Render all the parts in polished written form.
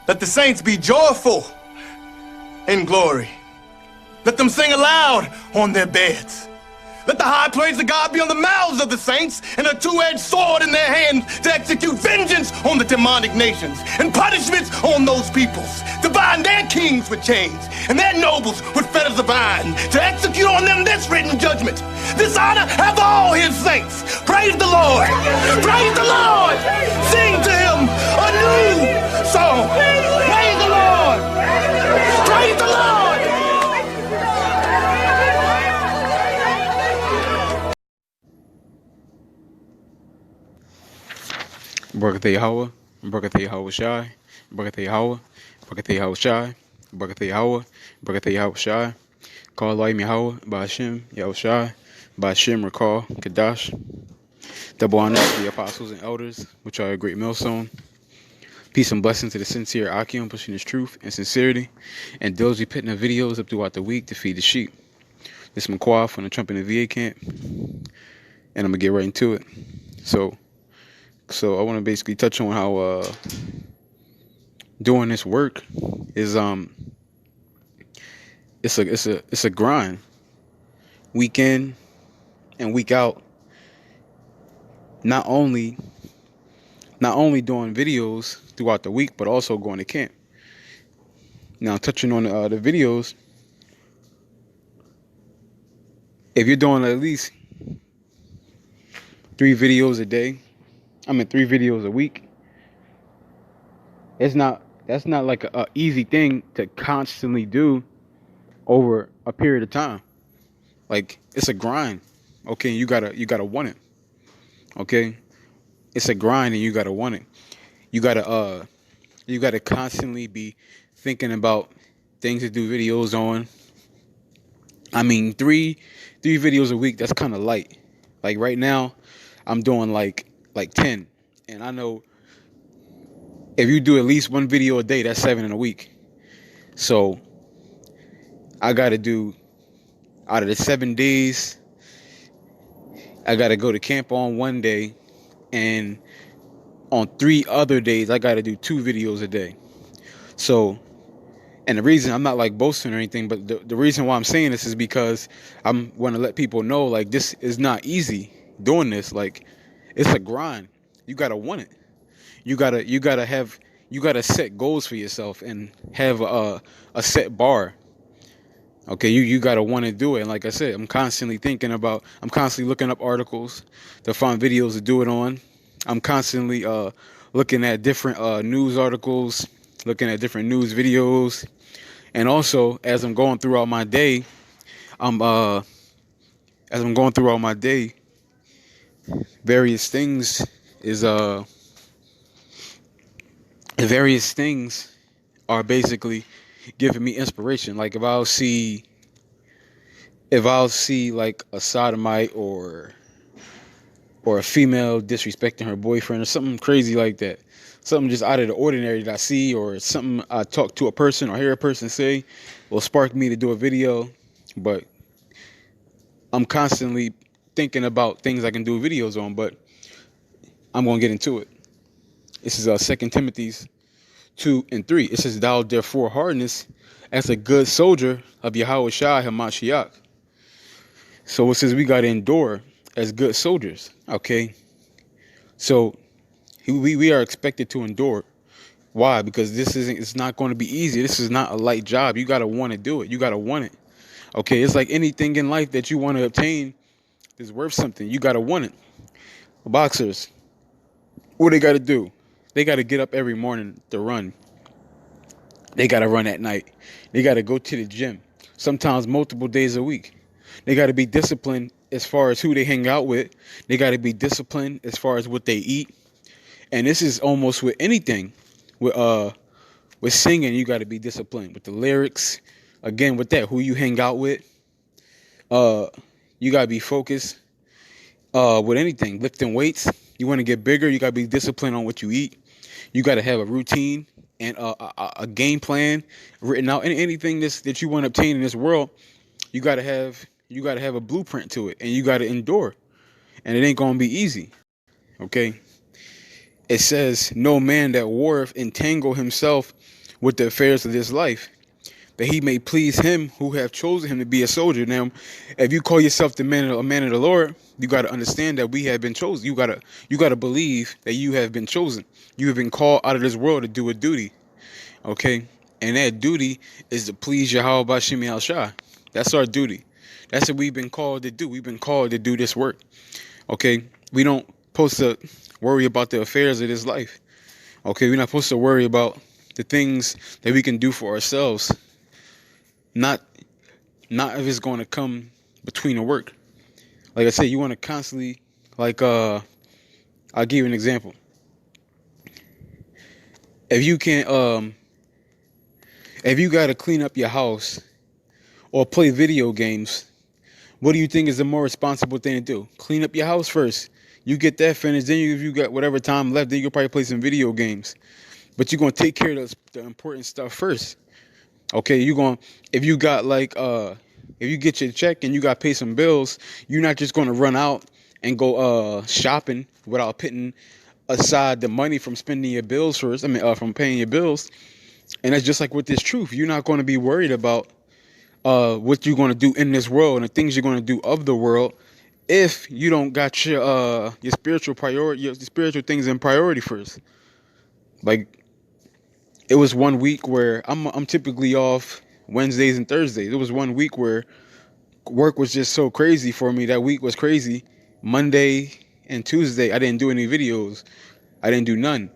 Let the saints be joyful in glory. Let them sing aloud on their beds. Let the high praise of God be on the mouths of the saints and a two-edged sword in their hands to execute vengeance on the demonic nations and punishments on those peoples, to bind their kings with chains and their nobles with fetters of iron, to execute on them this written judgment. This honor have all his saints. Praise the Lord. Praise the Lord. Sing to him a new song. Praise the Lord. Praise the Lord. Barakatha Yahweh, Barakatha Yahweh Shai, Barakatha Yahweh, Barakatha Yahweh Shai, Barakatha Yahweh, Barakatha Yahweh Shai, Call Elohim Yahweh, Ba'ashem, Yahweh Shai, Ba'ashem, Recall, Kadash, double honor to the apostles and elders, which are a great millstone. Peace and blessing to the sincere Akim, pushing his truth and sincerity, and those who putting the videos up throughout the week to feed the sheep. This is McQuarrie from the Trump in the VA camp, and I'm going to get right into it. So I want to basically touch on how doing this work is it's a grind, week in and week out. Not only doing videos throughout the week, but also going to camp. Now, touching on the videos, if you're doing at least 3 videos a day, 3 videos a week, that's not like a easy thing to constantly do over a period of time. Like, it's a grind. Okay, you gotta want it. Okay, it's a grind and you gotta want it. You gotta constantly be thinking about things to do videos on. 3 videos a week, that's kind of light. Like right now, I'm doing like 10, and I know if you do at least 1 video a day, that's 7 in a week. So I gotta do, out of the 7 days, I gotta go to camp on 1 day, and on 3 other days I gotta do 2 videos a day. So, and the reason, I'm not like boasting or anything, but the reason why I'm saying this is because I'm want to let people know, like, this is not easy doing this. Like, it's a grind. You gotta want it. You gotta set goals for yourself and have a set bar. Okay, you gotta want to do it. And like I said, I'm constantly looking up articles to find videos to do it on. I'm constantly looking at different news articles, looking at different news videos, and also as I'm going throughout my day, various things are basically giving me inspiration. Like if I'll see like a sodomite or a female disrespecting her boyfriend or something crazy like that, something just out of the ordinary that I see, or something I talk to a person or hear a person say, will spark me to do a video. But I'm constantly thinking about things I can do videos on, but I'm going to get into it. This is 2 Timothy 2:3. It says, "Thou therefore hardness as a good soldier of Yahweh Shai Hamashiach." So it says we got to endure as good soldiers. Okay. So we are expected to endure. Why? Because it's not going to be easy. This is not a light job. You got to want to do it. You got to want it. Okay. It's like anything in life that you want to obtain is worth something. You got to want it. Boxers, what they got to do? They got to get up every morning to run. They got to run at night. They got to go to the gym, sometimes multiple days a week. They got to be disciplined as far as who they hang out with. They got to be disciplined as far as what they eat. And this is almost with anything. With singing, you got to be disciplined. With the lyrics, again, with that, who you hang out with, you got to be focused. With anything, lifting weights, you want to get bigger, you got to be disciplined on what you eat. You got to have a routine and a game plan written out. Anything that you want to obtain in this world, you got to have a blueprint to it, and you got to endure. And it ain't going to be easy. Okay? It says, "No man that warreth entangle himself with the affairs of this life, that he may please him who have chosen him to be a soldier. Now, if you call yourself a man of the Lord, you got to understand that we have been chosen. You gotta believe that you have been chosen. You have been called out of this world to do a duty. Okay? And that duty is to please Yahweh Bashim Al Shah. That's our duty. That's what we've been called to do. We've been called to do this work. Okay? We don't supposed to worry about the affairs of this life. Okay? We're not supposed to worry about the things that we can do for ourselves. Not if it's going to come between the work. Like I said, you want to constantly, like, I'll give you an example. If you can't, if you got to clean up your house or play video games, what do you think is the more responsible thing to do? Clean up your house first. You get that finished, then if you got whatever time left, then you'll probably play some video games. But you're going to take care of the important stuff first. Okay, if you got if you get your check and you got to pay some bills, you're not just going to run out and go shopping without putting aside the money from spending your bills first. From paying your bills. And that's just like with this truth. You're not going to be worried about what you're going to do in this world and the things you're going to do of the world if you don't got your spiritual priority, your spiritual things in priority first. Like, it was 1 week where I'm typically off Wednesdays and Thursdays. It was 1 week where work was just so crazy for me. That week was crazy. Monday and Tuesday, I didn't do any videos. I didn't do none.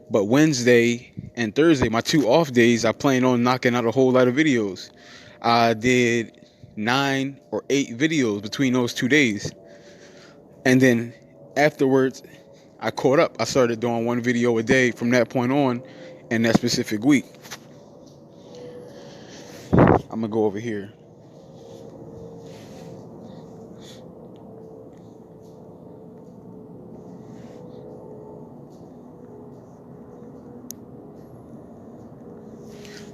But Wednesday and Thursday, my 2 off days, I planned on knocking out a whole lot of videos. I did 9 or 8 videos between those 2 days. And then afterwards, I caught up. I started doing 1 video a day from that point on in that specific week. I'm going to go over here.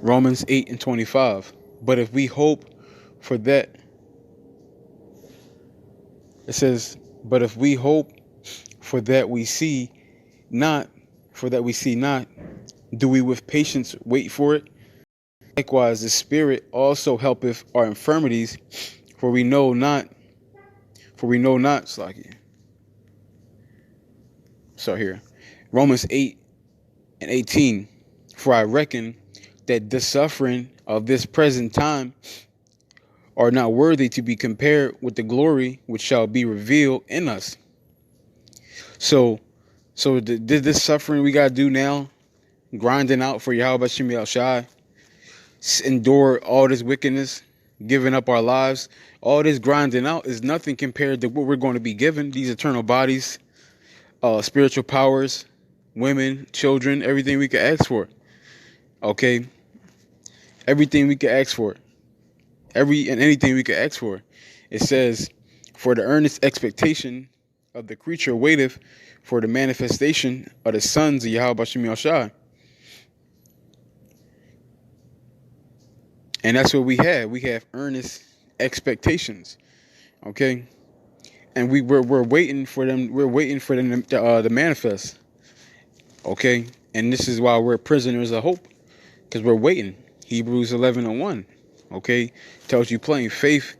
Romans 8:25. But if we hope for that, it says, but if we hope for that we see not, do we with patience wait for it? Likewise, the Spirit also helpeth our infirmities, for we know not. Start here. Romans 8:18. For I reckon that the suffering of this present time are not worthy to be compared with the glory which shall be revealed in us. So this suffering we gotta do now, grinding out for Yahweh Shem Yahweh Shai, endure all this wickedness, giving up our lives, all this grinding out is nothing compared to what we're going to be given, these eternal bodies, spiritual powers, women, children, everything we could ask for. Okay? Everything we could ask for. Anything we could ask for. It says, for the earnest expectation of the creature waiteth for the manifestation of the sons of Yahweh Shem Yahweh Shai. And that's what we have. We have earnest expectations. Okay? And we're waiting for them. We're waiting for them to manifest. Okay? And this is why we're prisoners of hope. Because we're waiting. Hebrews 11:1. Okay? Tells you plain faith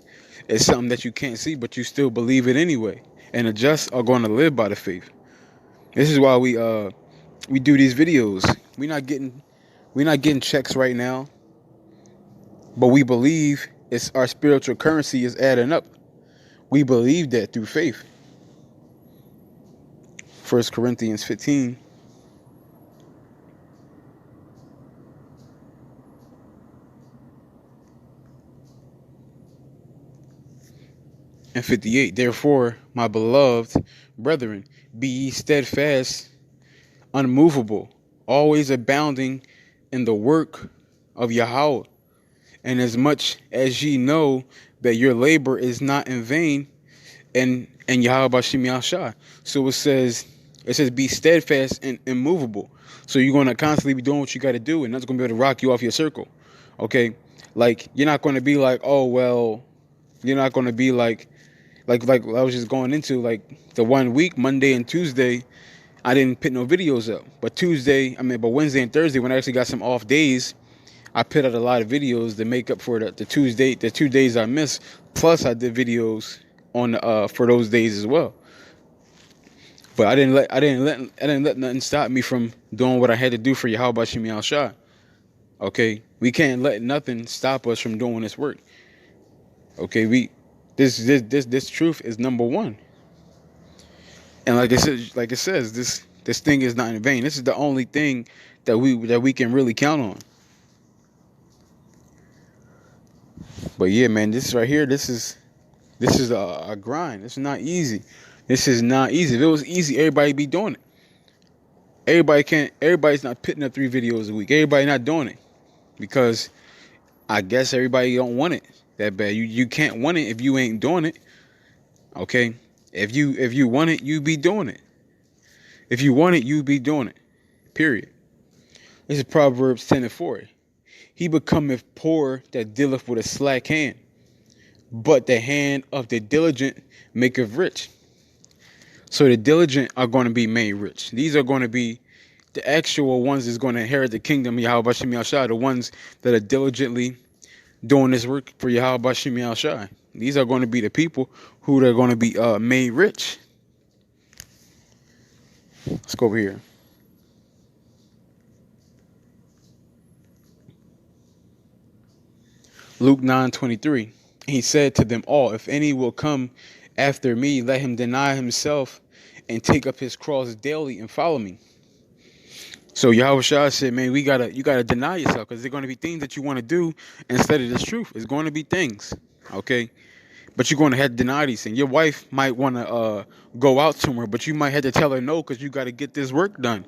is something that you can't see, but you still believe it anyway. And the just are going to live by the faith. This is why we do these videos. We're not getting checks right now. But we believe it's our spiritual currency is adding up. We believe that through faith. 1 Corinthians 15. And 58. Therefore, my beloved brethren, be ye steadfast, unmovable, always abounding in the work of Yahweh. And as much as ye know that your labor is not in vain in Yahweh Bashim Yahshua. So it says be steadfast and immovable. So you're going to constantly be doing what you got to do, and that's going to be able to rock you off your circle. Okay? Like, you're not going to be like, oh, well, you're not going to be like I was just going into, like, the 1 week, Monday and Tuesday, I didn't put no videos up. But Wednesday and Thursday, when I actually got some off days, I put out a lot of videos to make up for the 2 days I missed. Plus, I did videos on for those days as well. But I didn't let nothing stop me from doing what I had to do for Yahweh Shemi Al Shah. Okay, we can't let nothing stop us from doing this work. Okay, this truth is number one. And like it says, this thing is not in vain. This is the only thing that we can really count on. But yeah, man, this right here, this is a grind. It's not easy. This is not easy. If it was easy, everybody be doing it. Everybody's not putting up 3 videos a week. Everybody not doing it. Because I guess everybody don't want it that bad. You can't want it if you ain't doing it. Okay? If you want it, you be doing it. If you want it, you be doing it. Period. This is Proverbs 10:4. He becometh poor that dealeth with a slack hand, but the hand of the diligent maketh rich. So the diligent are going to be made rich. These are going to be the actual ones that's going to inherit the kingdom of Yahweh Shemi Al Shai, the ones that are diligently doing this work for Yahweh Shemi Al Shai. These are going to be the people who are going to be made rich. Let's go over here. Luke 9:23. He said to them all, if any will come after me, let him deny himself and take up his cross daily and follow me. So Yahweh Shah said, man, you gotta deny yourself, because there's going to be things that you want to do instead of this truth. It's going to be things, okay? But you're going to have to deny these things. Your wife might want to go out somewhere, but you might have to tell her no, because you got to get this work done.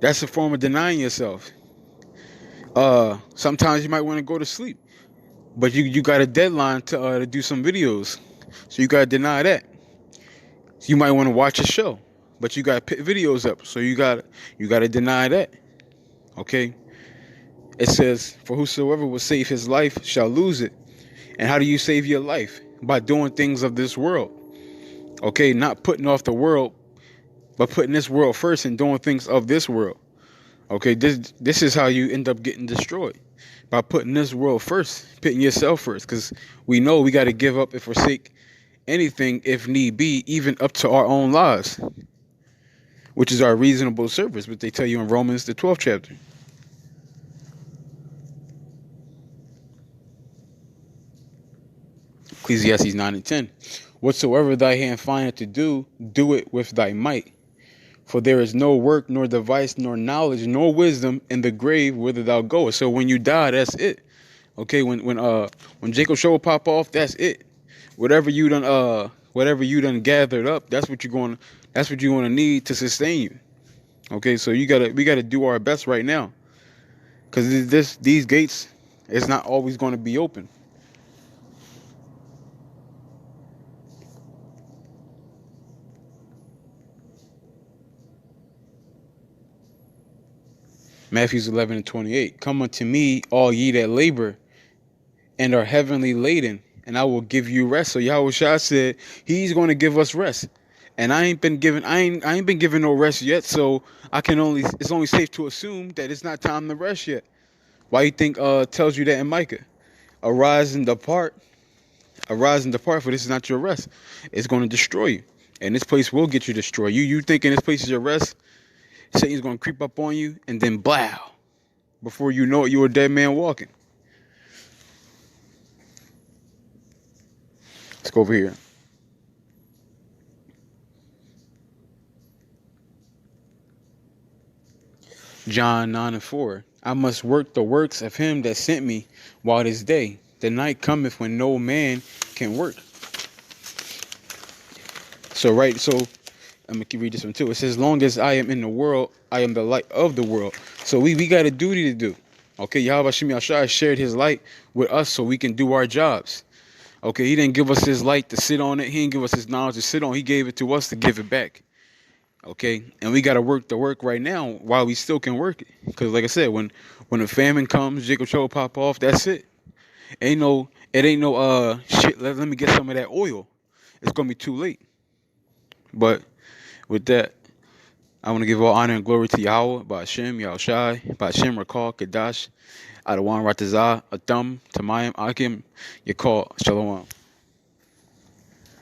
That's a form of denying yourself. Sometimes you might want to go to sleep, but you got a deadline to do some videos, so you got to deny that. You might want to watch a show, but you got to put videos up, so you got to deny that. Okay? It says, for whosoever will save his life shall lose it. And how do you save your life? By doing things of this world. Okay? Not putting off the world, but putting this world first and doing things of this world. Okay? This is how you end up getting destroyed. By putting this world first, putting yourself first. Because we know we got to give up and forsake anything if need be, even up to our own lives, which is our reasonable service, which they tell you in Romans, the 12th chapter. Ecclesiastes 9:10. Whatsoever thy hand findeth to do, do it with thy might. For there is no work, nor device, nor knowledge, nor wisdom in the grave whither thou goest. So when you die, that's it. Okay, when Jacob's show pop off, that's it. Whatever you done gathered up, that's what you're gonna need to sustain you. Okay, so we gotta do our best right now, because these gates, it's not always gonna be open. Matthew 11:28. Come unto me, all ye that labor and are heavily laden, and I will give you rest. So Yahweh Shah said he's going to give us rest. And I ain't been given no rest yet, so it's only safe to assume that it's not time to rest yet. Why you think tells you that in Micah? Arise and depart, for this is not your rest. It's going to destroy you. And this place will get you destroyed. You thinking this place is your rest? Satan's going to creep up on you, and then blow. Before you know it, you're a dead man walking. Let's go over here. John 9:4. I must work the works of him that sent me while it is day. The night cometh when no man can work. So I'm going to read this one too. It says, as long as I am in the world, I am the light of the world. So we got a duty to do. Okay, Yahweh Shemi Al Shai shared his light with us so we can do our jobs. Okay, he didn't give us his light to sit on it. He didn't give us his knowledge to sit on. He gave it to us to give it back. Okay, and we got to work the work right now while we still can work it. Because like I said, when the famine comes, Jacob Cho pop off, that's it. It ain't no shit, let me get some of that oil. It's going to be too late. But with that, I want to give all honor and glory to Yahweh, Ba'ashem, Yahushai, Ba'ashem, Rakal, Kadash, Adawan, Ratazah, Atham, Tamayim, Akim, Yakal, Shalom.